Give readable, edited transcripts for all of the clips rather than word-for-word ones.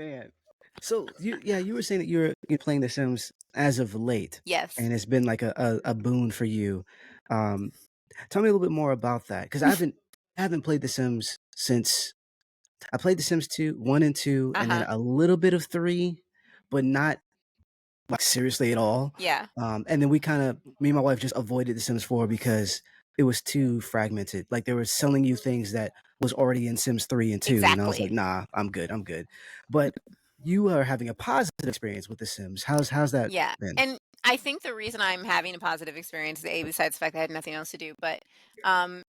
Man. So you were saying that you're playing The Sims as of late, Yes. and it's been like a boon for you. Um, Tell me a little bit more about that because I haven't played The Sims since I played The Sims 2, 1 and 2, and then Uh-huh. a little bit of 3, but not like seriously at all. Yeah. And then me and my wife just avoided The Sims 4 because it was too fragmented. Like they were selling you things that was already in Sims 3 and 2, and I was like, Exactly. nah, I'm good, I'm good. But you are having a positive experience with The Sims. How's that Yeah. been? And I think the reason I'm having a positive experience, A, besides the fact that I had nothing else to do, but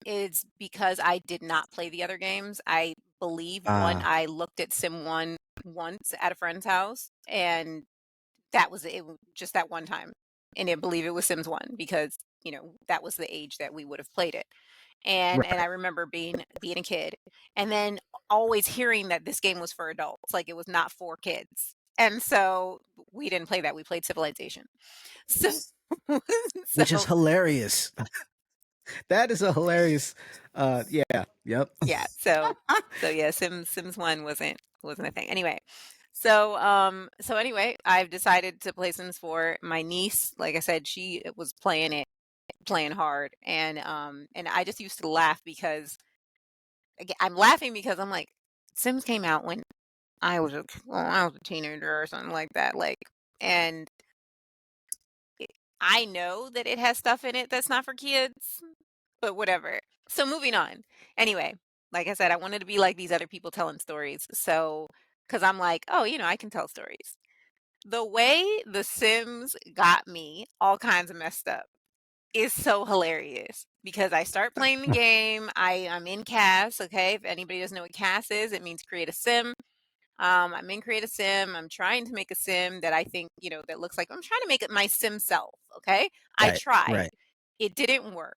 is because I did not play the other games. I believe Ah, I looked at Sim 1 once at a friend's house, and that was it, just that one time. And I believe it was Sims 1 because, that was the age that we would have played it. And I right. remember being a kid and then always hearing that this game was for adults, like it was not for kids. And so we didn't play that. We played Civilization. So Which is so hilarious. That is a hilarious. Yeah, yep. yeah, so yeah, Sims 1 wasn't a thing. Anyway, so anyway, I've decided to play Sims 4. My niece, like I said, she was playing hard, and I just used to laugh because I'm laughing because I'm like, Sims came out when I was a teenager or something like that, like, and I know that it has stuff in it that's not for kids, but whatever. So moving on. Anyway, like I said, I wanted to be like these other people telling stories. So, because I'm like, oh, I can tell stories. The way The Sims got me all kinds of messed up is so hilarious because I start playing the game. I'm in CAS. Okay. If anybody doesn't know what CAS is, it means create a sim. I'm in create a sim. I'm trying to make a sim that I think, that looks like I'm trying to make it my sim self. Okay. I Right, tried. right. It didn't work.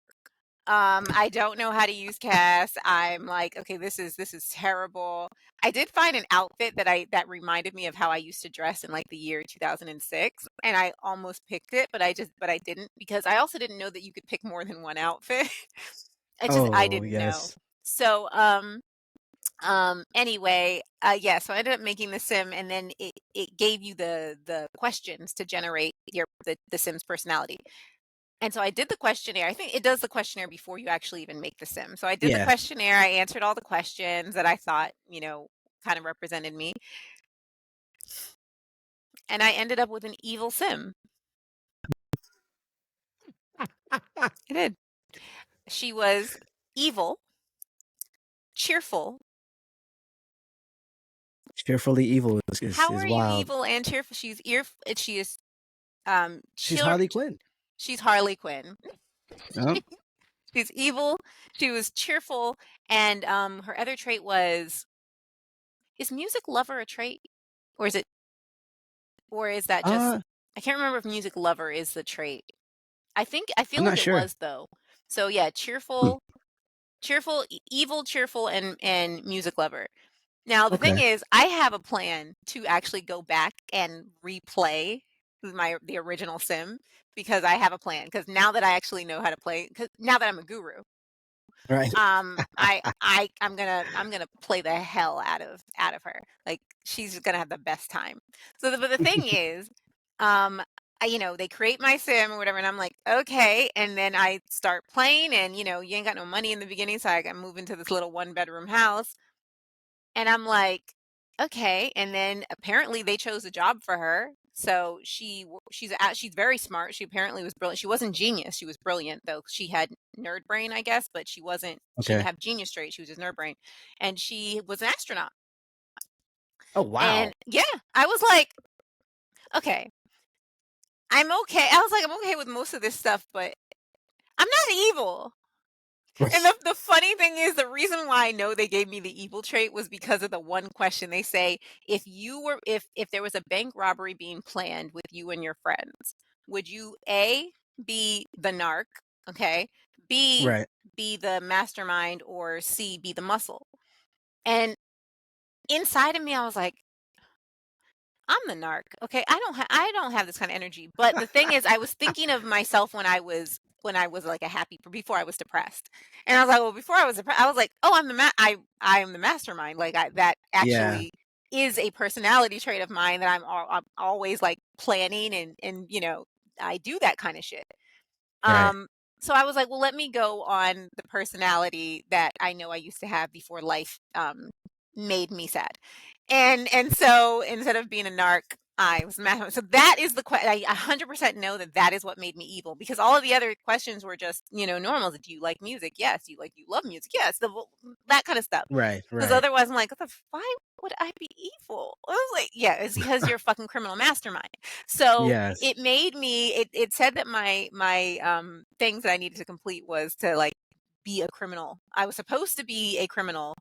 I don't know how to use CAS. I'm like, okay, this is terrible. I did find an outfit that reminded me of how I used to dress in like the year 2006, and I almost picked it, but I didn't because I also didn't know that you could pick more than one outfit. I Oh, didn't know. yes. So, anyway, yeah, so I ended up making the sim, and then it gave you the questions to generate the sim's personality. And so I did the questionnaire. I think it does the questionnaire before you actually even make the sim. So I did the Yeah. questionnaire. I answered all the questions that I thought, kind of represented me. And I ended up with an evil sim. I did. She was evil, cheerful. Cheerfully evil is is, How is are you wild. evil and cheerful? She is She's cheer Harley Quinn. she's Harley Quinn. Yep. She's evil, she was cheerful, and her other trait was, is music lover a trait? Or is that just, Uh, I can't remember if music lover is the trait. I feel I'm like not it sure. was though. So yeah, Hmm. evil, cheerful, and music lover. Now the thing Okay. is, I have a plan to actually go back and replay the original Sim because I have a plan. Because now that I actually know how to play, because now that I'm a guru, Right. I'm gonna play the hell out of her. Like she's gonna have the best time. But the thing is, um, they create my sim or whatever, and I'm like, okay, and then I start playing, and you ain't got no money in the beginning, so I got moved into this little 1 bedroom house, and I'm like, okay, and then apparently they chose a job for her. So she's very smart. She apparently was brilliant. She wasn't genius. She was brilliant though. She had nerd brain, I guess, but she didn't Okay. have genius trait. She was just nerd brain. And she was an astronaut. Oh, And wow. yeah, I was like, okay, I'm okay. I was like, I'm okay with most of this stuff, but I'm not evil. And Right. the funny thing is, the reason why I know they gave me the evil trait was because of the one question they say, if there was a bank robbery being planned with you and your friends, would you A, be the narc, okay? B, Right. be the mastermind, or C, be the muscle? And inside of me, I was like, I'm the narc. Okay, I don't have this kind of energy. But the thing is, I was thinking of myself when I was like a happy before I was depressed. And I was like, well, before I was depressed, I was like, oh, I'm the mastermind. Like that Yeah. actually is a personality trait of mine that I'm always like planning and I do that kind of shit. Right. Um, so I was like, well, let me go on the personality that I know I used to have before life made me sad. And so instead of being a narc, I was mad. So that is the question. I 100% know that that is what made me evil, because all of the other questions were just, normal. Do you like music? Yes. You love music? Yes. That kind of stuff. Right. Because Right. otherwise, I'm like, why would I be evil? I was like, yeah, it's because you're a fucking criminal mastermind. So Yes. it made me. It said that my things that I needed to complete was to like be a criminal. I was supposed to be a criminal,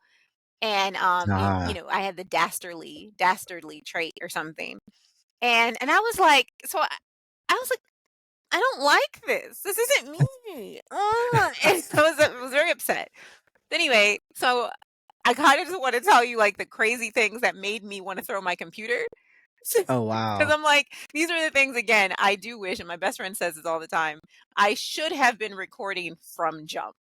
and Ah. I had the dastardly trait or something, and I was like, I was like, I don't like this. This isn't me. And I was very upset. Anyway, so I kind of just want to tell you like the crazy things that made me want to throw my computer. Oh, Because wow. I'm like, these are the things, again, I do wish, and my best friend says this all the time, I should have been recording from jump.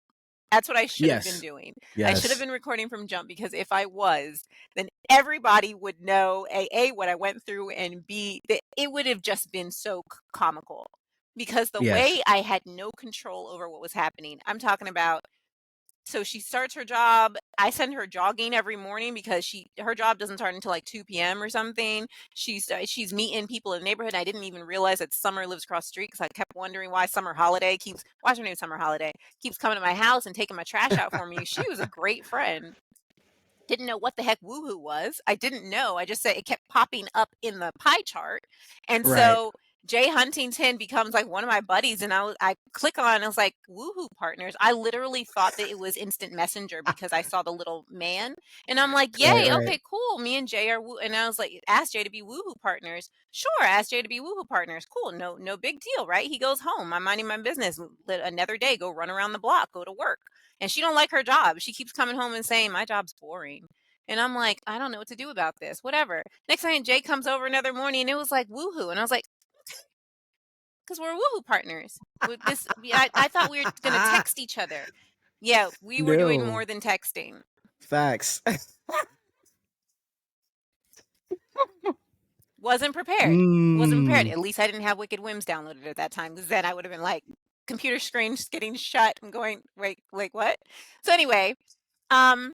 That's what I should have been Yes. doing. I should have Yes. been recording from jump, because if I was, then everybody would know A, what I went through, and B, that it would have just been so comical. Because the Yes. way I had no control over what was happening, I'm talking about, so she starts her job. I send her jogging every morning because her job doesn't start until like 2 p.m. or something. She's meeting people in the neighborhood. I didn't even realize that Summer lives across the street, because I kept wondering why why's her name Summer Holiday, keeps coming to my house and taking my trash out for me. She was a great friend. Didn't know what the heck woohoo was. I didn't know. I just said it kept popping up in the pie chart. And Right. so Jay Huntington becomes like one of my buddies, and I click on, I was like, woohoo partners. I literally thought that it was instant messenger because I saw the little man, and I'm like, Right. yay, Right. okay, cool. Me and Jay are and I was like, ask Jay to be woohoo partners. Sure, ask Jay to be woohoo partners. Cool. No big deal, right? He goes home. I'm minding my business. Another day, go run around the block, go to work. And she don't like her job. She keeps coming home and saying, my job's boring. And I'm like, I don't know what to do about this. Whatever. Next thing, Jay comes over another morning, and it was like woohoo. And I was like, because we're woohoo partners. With this, I thought we were going to text each other. Yeah, we were doing No. more than texting. Facts. Wasn't prepared. Wasn't prepared. Mm. At least I didn't have Wicked Whims downloaded at that time, because then I would have been like, computer screen just getting shut and going, wait, like what? So anyway, um,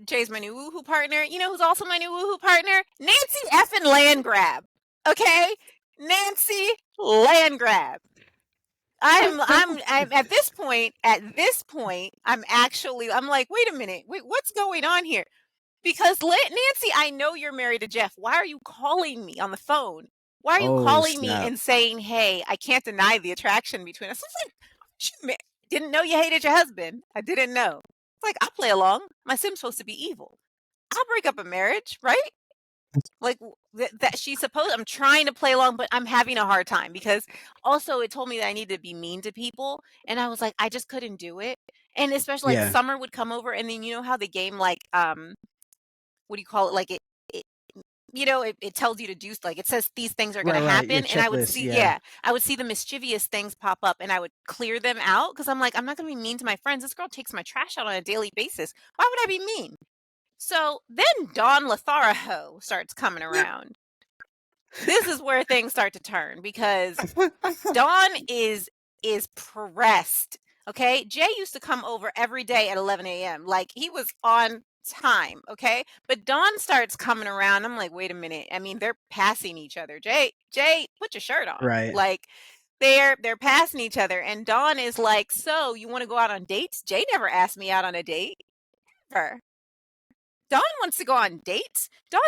Jay's my new woohoo partner. You know who's also my new woohoo partner? Nancy effing Landgrab. Okay? Nancy Landgrab. I'm at this point, I'm like, wait a minute. Wait, what's going on here? Because Nancy, I know you're married to Jeff. Why are you calling me on the phone? Why are you Oh, calling me snap. and saying, hey, I can't deny the attraction between us? I was like, didn't know you hated your husband. I didn't know. It's like, I'll play along. My Sim's supposed to be evil. I'll break up a marriage, right? Like that she's supposed, I'm trying to play along, but I'm having a hard time, because also it told me that I need to be mean to people. And I was like, I just couldn't do it. And especially like Yeah. Summer would come over, and then how the game, like, what do you call it? Like it it tells you to do, like, it says these things are going Right. to Right. Your happen, and I would checklist. see, Yeah. yeah, I would see the mischievous things pop up, and I would clear them out, because I'm like, I'm not going to be mean to my friends. This girl takes my trash out on a daily basis. Why would I be mean? So then Dawn Lotharaho starts coming around. This is where things start to turn, because Dawn is pressed. Okay, Jay used to come over every day at 11 a.m. Like, he was on time. Okay, but Dawn starts coming around. I'm like, wait a minute. I mean, they're passing each other. Jay, put your shirt on. Right. Like, they're passing each other, and Dawn is like, so you want to go out on dates? Jay never asked me out on a date. Ever. Dawn wants to go on dates. Dawn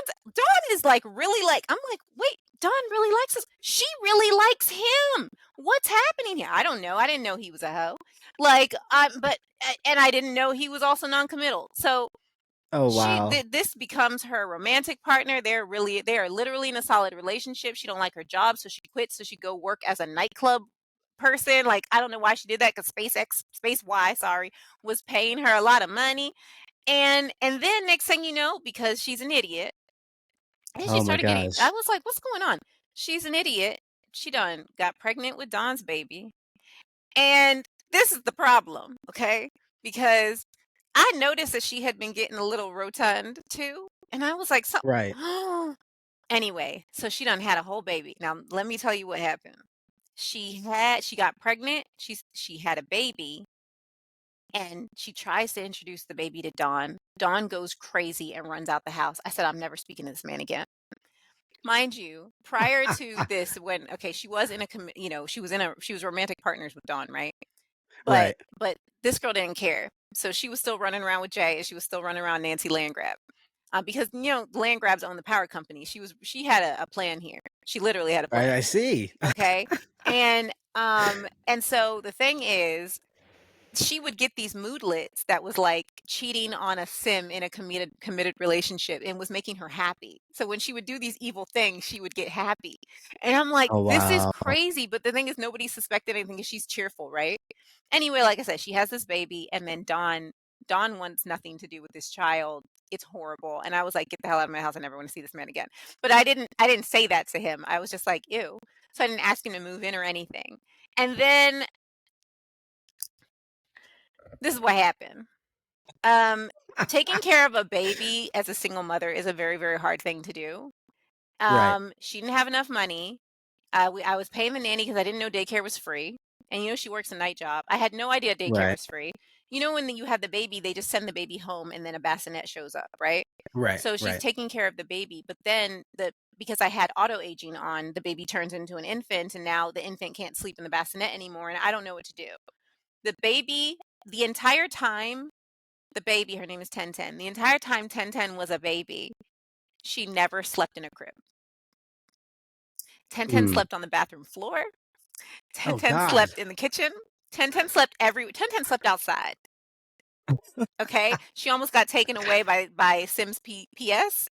is like, really, like, I'm like, wait, Dawn really likes us. She really likes him. What's happening here? I don't know. I didn't know he was a hoe. Like, and I didn't know he was also non-committal. So Oh, wow. this becomes her romantic partner. They are literally in a solid relationship. She don't like her job, so she quits, so she go work as a nightclub person. Like, I don't know why she did that, because Space Y, sorry, was paying her a lot of money. And then next thing you know, because she's an idiot, and she Oh my started getting, I gosh. was like, what's going on? She's an idiot. She done got pregnant with Don's baby. And this is the problem, okay? Because I noticed that she had been getting a little rotund too. And I was like, "So" Right. Anyway, so she done had a whole baby. Now, let me tell you what happened. She got pregnant, she had a baby, and she tries to introduce the baby to Dawn. Dawn goes crazy and runs out the house. I said, "I'm never speaking to this man again." Mind you, prior to this, when okay, she was in a she was romantic partners with Dawn, right? But Right. but this girl didn't care. So she was still running around with Jay, and she was still running around Nancy Landgrab. Because Landgrab's own the power company. She had a plan here. She literally had a Right, plan. I see. Okay. And so the thing is, she would get these moodlets that was like cheating on a sim in a committed relationship and was making her happy. So when she would do these evil things, she would get happy. And I'm like, Oh, this is wow. crazy. But the thing is, nobody suspected anything because she's cheerful, right? Anyway, like I said, she has this baby, and then Dawn wants nothing to do with this child. It's horrible. And I was like, get the hell out of my house. I never want to see this man again. But I didn't say that to him. I was just like, ew. So I didn't ask him to move in or anything. And then this is what happened. Um, Taking care of a baby as a single mother is a very, very hard thing to do. Right. She didn't have enough money. I was paying the nanny because I didn't know daycare was free. And she works a night job. I had no idea daycare Right. was free. When you have the baby, they just send the baby home and then a bassinet shows up, right? Right. So she's Right. taking care of the baby, but then because I had auto aging on, the baby turns into an infant, and now the infant can't sleep in the bassinet anymore, and I don't know what to do. The baby, the entire time, the baby, her name is 1010. The entire time 1010 was a baby, she never slept in a crib. 1010 Mm. slept on the bathroom floor. Oh 1010 god. slept in the kitchen. 1010 slept 1010 slept outside. Okay, she almost got taken away by Sims PS,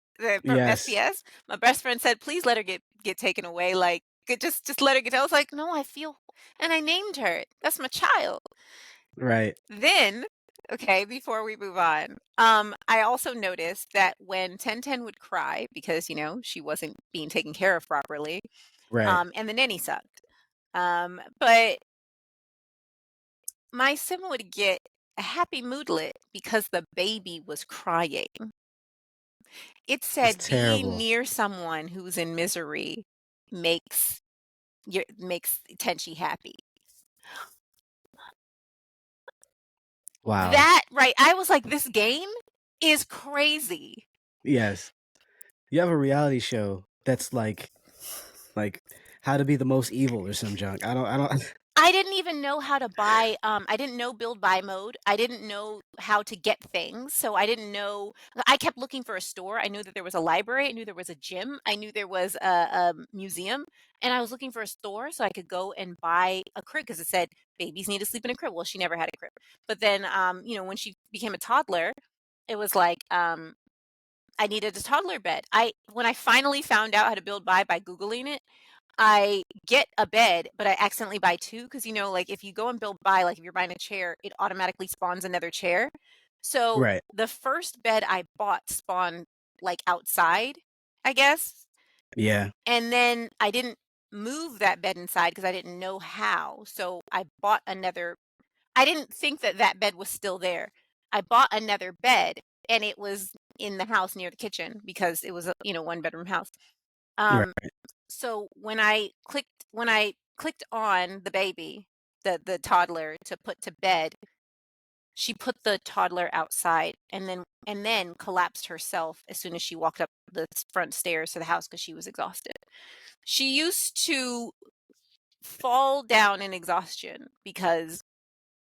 Yes. SPS. My best friend said, "Please let her get taken away. Like, just let her get." I was like, "No, I feel," and I named her. That's my child. Right. Then, okay, before we move on, I also noticed that when 1010 would cry because she wasn't being taken care of properly, Right. and the nanny sucked. But my sim would get a happy moodlet because the baby was crying. It That's said being terrible. near someone who's in misery makes makes Tenchi happy. Wow. That right, I was like, this game is crazy. Yes. You have a reality show that's like how to be the most evil or some junk. I don't I didn't even know how to buy, I didn't know build buy mode. I didn't know how to get things. So I didn't know. I kept looking for a store. I knew that there was a library. I knew there was a gym. I knew there was a museum. And I was looking for a store so I could go and buy a crib because it said babies need to sleep in a crib. Well, she never had a crib. But then, when she became a toddler, it was like, I needed a toddler bed. When I finally found out how to build by Googling it, I get a bed, but I accidentally buy 2 because, like, if you go and build by, like, if you're buying a chair, it automatically spawns another chair. So, right. the first bed I bought spawned, like, outside, I guess, Yeah. and then I didn't move that bed inside because I didn't know how, so I bought another. I didn't think that that bed was still there. I bought another bed, and it was in the house near the kitchen because it was a, one-bedroom house. Right. Um, so when I clicked on the baby, the toddler to put to bed, she put the toddler outside and then collapsed herself as soon as she walked up the front stairs to the house because she was exhausted. She used to fall down in exhaustion because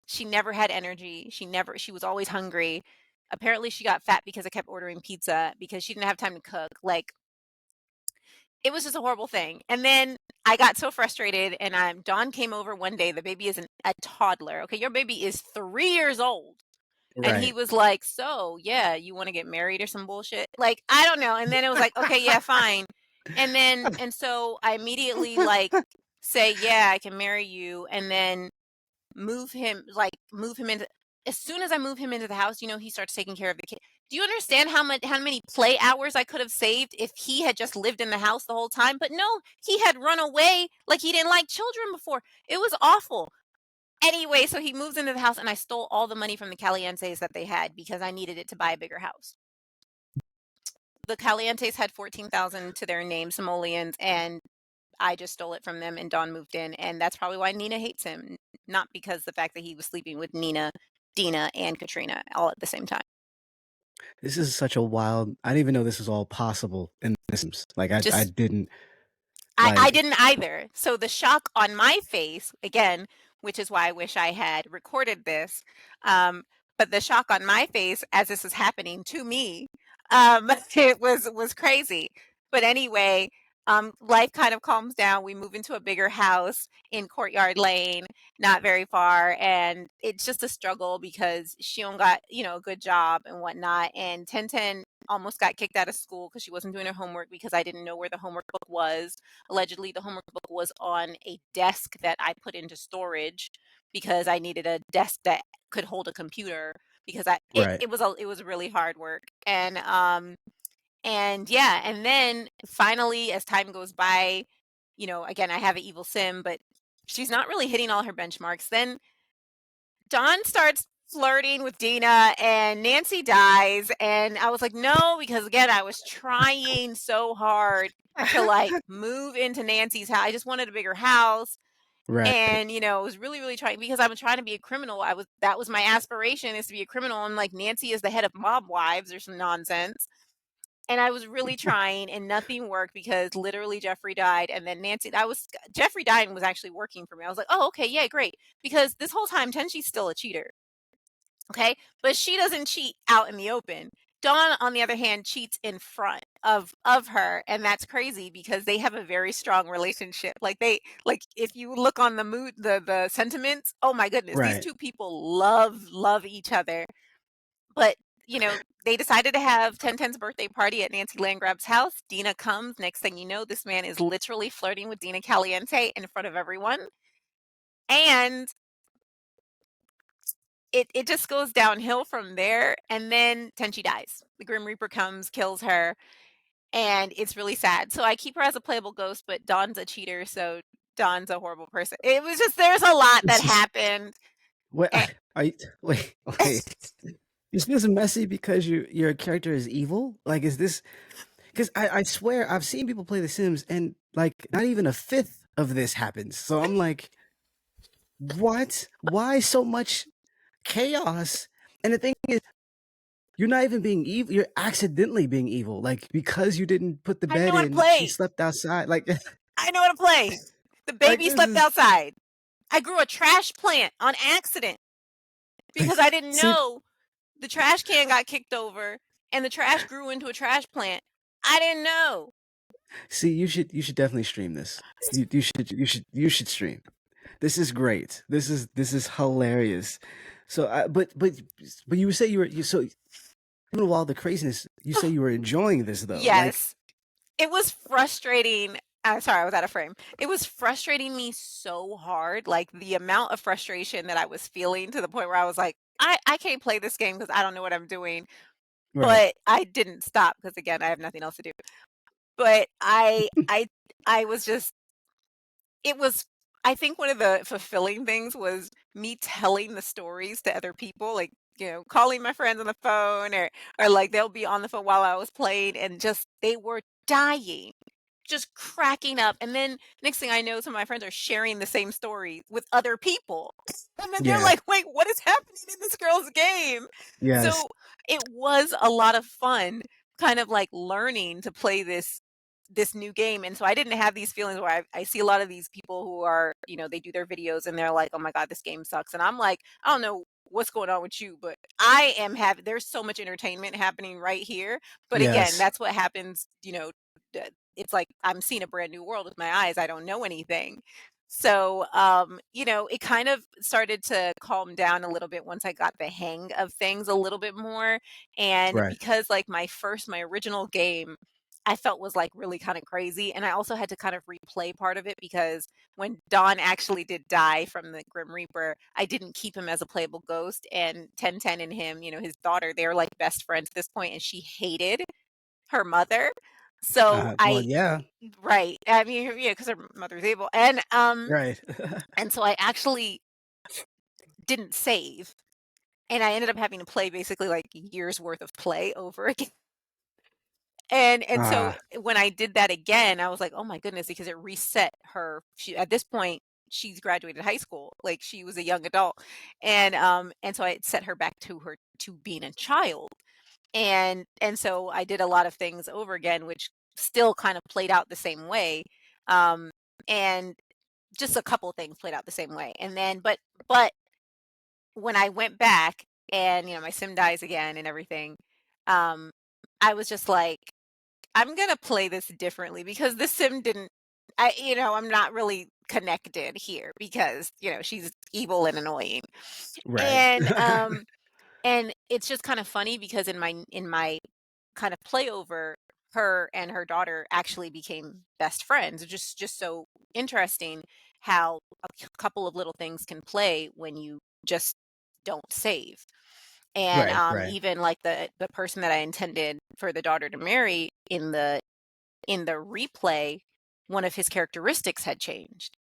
she never had energy. She was always hungry. Apparently she got fat because I kept ordering pizza because she didn't have time to cook. Like, it was just a horrible thing. And then I got so frustrated, and Dawn came over one day. The baby is a toddler. Okay, your baby is 3 years old. And he Right. was like, "So, yeah, you want to get married or some bullshit?" Like, I don't know. And then it was like, "Okay, yeah, fine." And so I immediately like say, "Yeah, I can marry you." And then move him into as soon as I move him into the house, he starts taking care of the kid. Do you understand how many play hours I could have saved if he had just lived in the house the whole time? But no, he had run away like he didn't like children before. It was awful. Anyway, so he moves into the house, and I stole all the money from the Caliences that they had because I needed it to buy a bigger house. the Calientes had 14,000 to their name, simoleons, and I just stole it from them, and Don moved in, and that's probably why Nina hates him, not because the fact that he was sleeping with Nina, Dina, and Katrina all at the same time. This is such a wild I didn't even know this was all possible in The Sims. Like, I Just didn't, I like didn't either. So the shock on my face, again, which is why I wish I had recorded this, um, but the shock on my face as this is happening to me, it was crazy. But anyway, life kind of calms down. We move into a bigger house in Courtyard Lane, not very far, and it's just a struggle because Shion got, a good job and whatnot, and Ten almost got kicked out of school because she wasn't doing her homework because I didn't know where the homework book was. Allegedly, the homework book was on a desk that I put into storage because I needed a desk that could hold a computer because right. it was really hard work. And yeah, and then finally as time goes by, again I have an evil sim, but she's not really hitting all her benchmarks. Then Dawn starts flirting with Dina and Nancy dies, and I was like, "No," because again, I was trying so hard to like move into Nancy's house. I just wanted a bigger house, Right. and I was really really trying because I've been trying to be a criminal. That was my aspiration, is to be a criminal, and like Nancy is the head of mob wives or some nonsense. And I was really trying and nothing worked because literally Jeffrey died, and then Jeffrey dying was actually working for me. I was like, "Oh, okay, yeah, great." Because this whole time Tenshi's still a cheater. Okay? But she doesn't cheat out in the open. Dawn, on the other hand, cheats in front of her, and that's crazy because they have a very strong relationship. Like if you look on the mood the sentiments, oh my goodness, these Right. two people love each other. But they decided to have Ten's birthday party at Nancy Landgrab's house. Dina comes. Next thing you know, this man is literally flirting with Dina Caliente in front of everyone. And it just goes downhill from there. And then Tenchi dies. The Grim Reaper comes, kills her, and it's really sad. So I keep her as a playable ghost, but Dawn's a cheater, so Dawn's a horrible person. It was just there's a lot that This is happened. what And are you wait. This feels messy because your character is evil? Like, is this because I swear I've seen people play The Sims and like not even a fifth of this happens. So I'm like, what? Why so much chaos? And the thing is, you're not even being evil. You're accidentally being evil. Like, because you didn't put the I know bed how to in, she play. slept outside. Like, I know how to play. The like baby this slept is outside. I grew a trash plant on accident because I didn't see know the trash can got kicked over and the trash grew into a trash plant. I didn't know. see you should definitely stream this. You should stream. This is great. This is hilarious. So, but you say you so even while the craziness, you say you were enjoying this though. Like, Yes. It was frustrating. Sorry, I was out of frame. It was frustrating me so hard. Like the amount of frustration that I was feeling to the point where I was like, I can't play this game because I don't know what I'm doing. right. But I didn't stop because again, I have nothing else to do. But I was just it was I think one of the fulfilling things was me telling the stories to other people, like, calling my friends on the phone or like they'll be on the phone while I was playing and just they were dying, just cracking up. And then next thing I know, some of my friends are sharing the same story with other people. And then they're Yeah. like, "Wait, what is happening in this girl's game?" Yes. So it was a lot of fun kind of like learning to play this new game. And so I didn't have these feelings where I see a lot of these people who are, they do their videos and they're like, "Oh my God, this game sucks." And I'm like, I don't know what's going on with you, but I am having, there's so much entertainment happening right here. But again, Yes. that's what happens, it's like I'm seeing a brand new world with my eyes. I don't know anything. So, it kind of started to calm down a little bit once I got the hang of things a little bit more. And Right. because like my original game, I felt was like really kind of crazy. And I also had to kind of replay part of it because when Dawn actually did die from the Grim Reaper, I didn't keep him as a playable ghost. And Ten and him, his daughter, they were like best friends at this point, and she hated her mother. So Well, yeah. right. I mean, yeah, because her mother's evil. And Right. and so I actually didn't save. And I ended up having to play basically like years worth of play over again. And so Ah, when I did that again, I was like, "Oh my goodness," because it reset her. She at this point, she's graduated high school. Like she was a young adult. And so I set her back to being a child. And so I did a lot of things over again, which still kind of played out the same way. Um, and just a couple of things played out the same way. And then but when I went back and, my sim dies again and everything, um, I was just like, I'm gonna play this differently because the sim didn't I'm not really connected here because, she's evil and annoying. right. And and it's just kind of funny because in my kind of playover, her and her daughter actually became best friends. It's just so interesting how a couple of little things can play when you just don't save. And Right, right. even like the person that I intended for the daughter to marry in the replay, one of his characteristics had changed.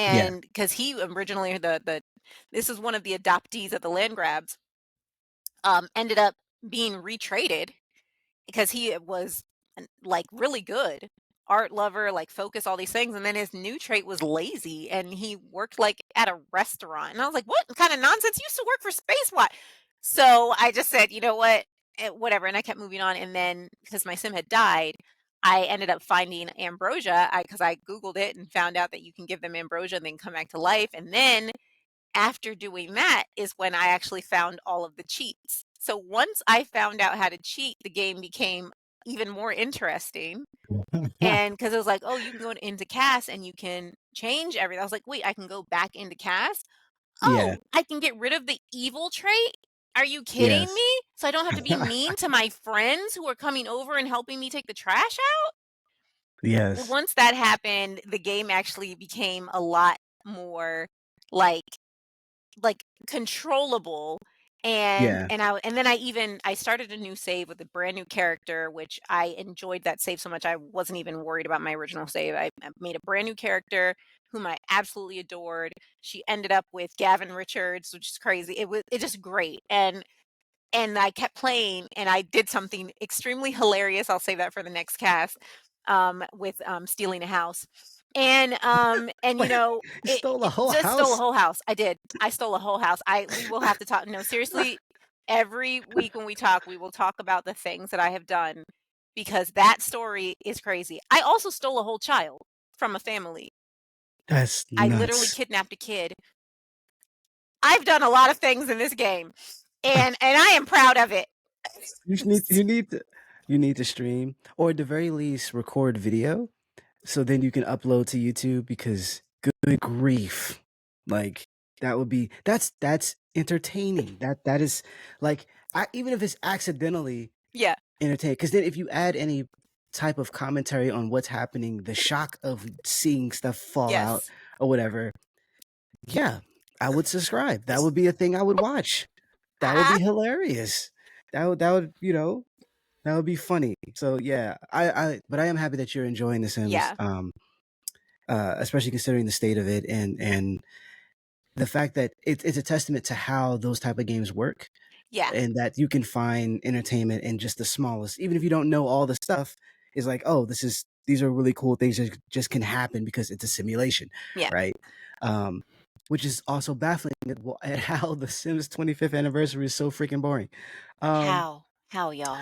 Yeah. And because he originally the this is one of the adoptees of the land grabs, ended up being retraded because he was like really good art lover, like focus, all these things, and then his new trait was lazy, and he worked like at a restaurant, and I was like, what kind of nonsense? You used to work for Spacewatch. So I just said, you know what, whatever, and I kept moving on. And then because my sim had died, I ended up finding ambrosia, because I googled it and found out that you can give them ambrosia and then come back to life. And then after doing that is when I actually found all of the cheats. So once I found out how to cheat, the game became even more interesting. And because it was like, oh, you can go into cast and you can change everything. I was like, wait, I can go back into cast? Yeah. Oh, I can get rid of the evil trait? Are you kidding Yes. me? So I don't have to be mean to my friends who are coming over and helping me take the trash out? Well, Yes. once that happened, the game actually became a lot more like controllable. and Yeah. and and then I started a new save with a brand new character, which I enjoyed that save so much I wasn't even worried about my original save. I made a brand new character whom I absolutely adored. She ended up with Gavin Richards, which is crazy. It just great. And I kept playing, and I did something extremely hilarious. I'll save that for the next cast, with stealing a house. And Wait, you stole a it whole just stole a house? whole house. I did. I stole a whole house. We will have to talk. No, seriously, every week when we talk, we will talk about the things that I have done because that story is crazy. I also stole a whole child from a family. That's I literally nuts. kidnapped a kid. I've done a lot of things in this game, and I am proud of it. You just need to stream, or at the very least record video, so then you can upload to YouTube, because good grief. Like, that's entertaining. That is, like, even if it's accidentally Yeah. entertaining, because then if you add any type of commentary on what's happening, the shock of seeing stuff fall out Yes. or whatever, yeah, I would subscribe. That would be a thing I would watch. That would Uh-huh. be hilarious. That would be funny. So yeah, but I am happy that you're enjoying The Sims, Yeah. especially considering the state of it, and the fact that it's a testament to how those type of games work, Yeah. and that you can find entertainment in just the smallest, even if you don't know all the stuff. Is like, oh, these are really cool things that just can happen because it's a simulation, Yeah. right? Um, which is also baffling at how The Sims 25th anniversary is so freaking boring. Um, How? How, y'all?